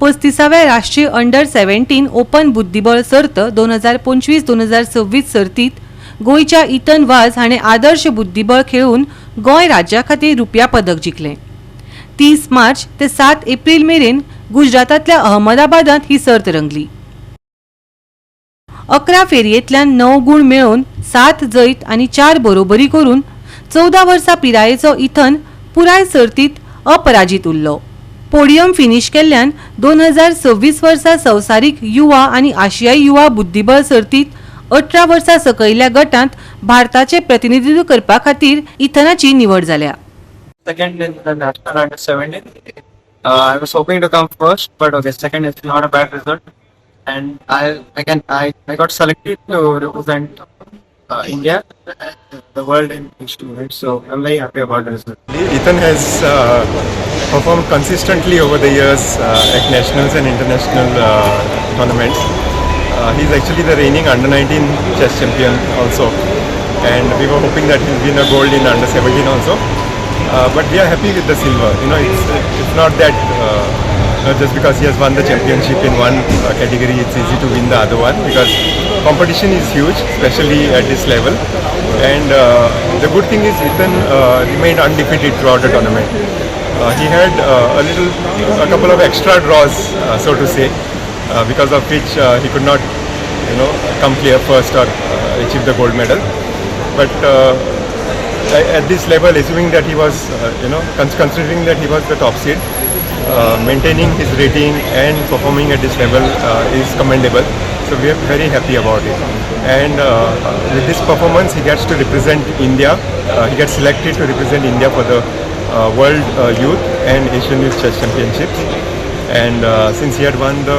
35व्या राष्ट्रीय under 17 open बुद्धिबळ सर्त 2025-2026 सर्तीत गोयच्या इतन वाज हाणें आदर्श बुद्धिबळ खेळून गोय राज्या खातीर रुपया पदक जिखलें। 30 मार्च ते 7 एप्रिल मेरेन गुजरातांतल्या अहमदाबादांत ही सर्त रंगली। 11 फेरयेंतल्यान 9 गुण मेळोवन 7 जैत आनी 4 बरोबरी करून 14 वर्सां पिरायेचो इथन पुराय सर्तीत अपराजीत उरलो। पोडियम फिनिश केल्ल्यान 2026 वर्सा संवसारीक युवा आनी आशियाई युवा बुद्धिबळ सर्तीत 18 वर्सां सकयल्या गटांत भारताचे प्रतिनिधित्व करपा खातीर इथनाची निवड जाल्या। Second in the national under 17. I was hoping to come first, but okay, second is not a bad result. And I got selected to represent India and the world in Asian events, so I'm very happy about the result. Ethan has performed consistently over the years at nationals and international tournaments. He's actually the reigning under 19 chess champion also, and we were hoping that he'll win a gold in under 17 also. But we are happy with the silver. You know, it's not that just because he has won the championship in one category, it's easy to win the other one, because competition is huge, especially at this level. And the good thing is Ethan remained undefeated throughout the tournament. He had a couple of extra draws, so to say, because of which he could not, come clear first or achieve the gold medal. But at this level, assuming that he was, considering that he was the top seed, maintaining his rating and performing at this level is commendable. So we are very happy about it. And with this performance, he gets to represent India. He gets selected to represent India for the World Youth and Asian Youth Chess Championships. And since he had won the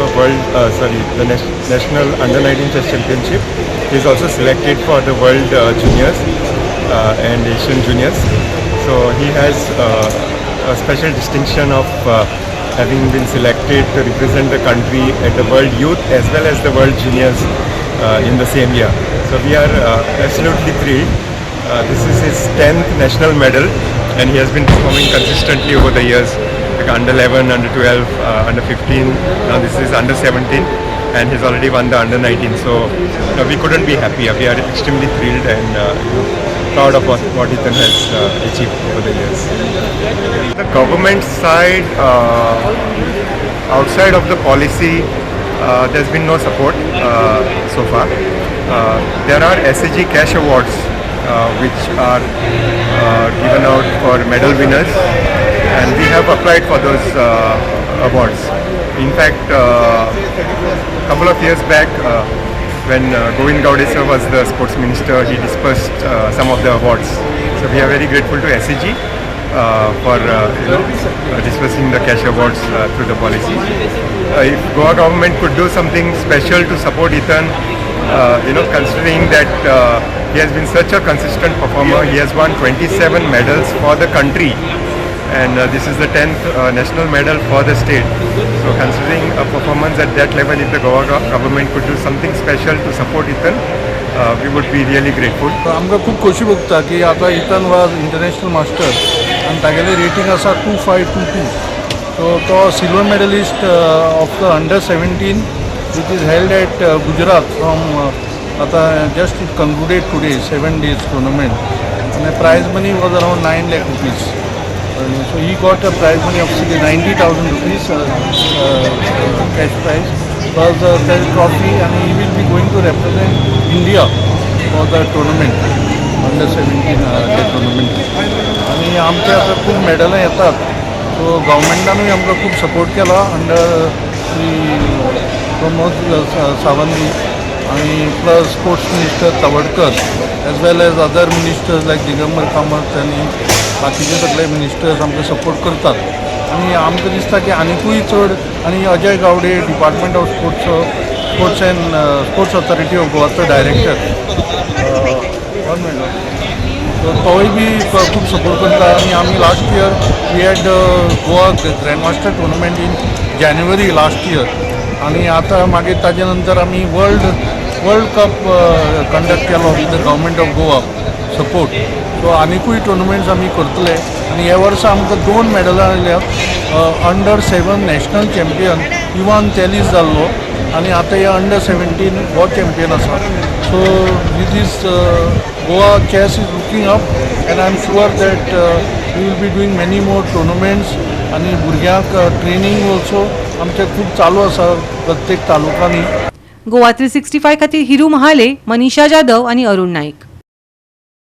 National Under 19 Chess Championship, he is also selected for the World Juniors and Asian Juniors. So he has a special distinction of having been selected to represent the country at the World Youth as well as the World Juniors in the same year. So we are absolutely thrilled. This is his 10th national medal, and he has been performing consistently over the years, like under 11, under 12, under 15. Now this is under 17, and he's already won the under 19. So we couldn't be happier. We are extremely thrilled and proud of what Ethan has achieved over the years. The government side, outside of the policy, there's been no support so far. There are SAG cash awards which are given out for medal winners, and we have applied for those awards. In fact, a couple of years back, when Govind Gowde sir was the sports minister, he dispersed some of the awards. So we are very grateful to SAG for dispersing the cash awards through the policy. If Goa government could do something special to support Ethan, considering that he has been such a consistent performer, he has won 27 medals for the country, and this is the 10th national medal for the state. So considering a performance at that level, if the Goa government could do something special to support Ethan, we would be really grateful. आमकां खूब खोशी भोगता की आतां Ethan was international master आनी तागेलें rating आसा 2522. So तो silver medalist of the under 17 which is held at Gujarat from just it concluded today, 7 days tournament, and the prize money was around 9 lakh rupees. So he got a prize money of 90,000 rupees cash prize plus the trophy, and he will be going to represent India for the tournament, under 17 tournament. आणि आमचे आता खूप मेडलां येतात, सो गव्हर्मेंटानूय आमकां खूब support केला under Pramod Sawant आणि plus sports minister Tawadkar as well as other ministers like Digambar Kamat आणि बाकीचे सगळे मिनिस्टर्स आमकां सपोर्ट करतात. आणि आमकां दिसता की आनिकूय चड, आणि Ajay Gawde department of sports and sports authority of गोवाचो डायरेक्टर तोय बी खूब सपोर्ट करता. आणि आमी last year we had Goa grandmaster tournament in January last year, आणि आता मागीर ताजे नंतर आमी वर्ल्ड कप कंडक्ट केलो with the government of Goa support. So आनिकूय टुर्नामेंट्स आमी करतले. आणि ह्या वर्सा आमकां 2 मेडलां आयल्यात, अंडर 7 नॅशनल चॅम्पियन इवान चॅलीस जाल्लो आनी आतां हे अंडर 17 वर्ल्ड चॅम्पियन आसा. So with this Goa chess is looking up and I am sure that we will be doing many more tournaments आनी भुरग्यांक ट्रेनींग ऑल्सो आमचे खूब चालू आसा प्रत्येक तालुकांनी. गोवा 365 खातीर हिरू महाले, मनीषा जाधव आणि अरुण नाईक.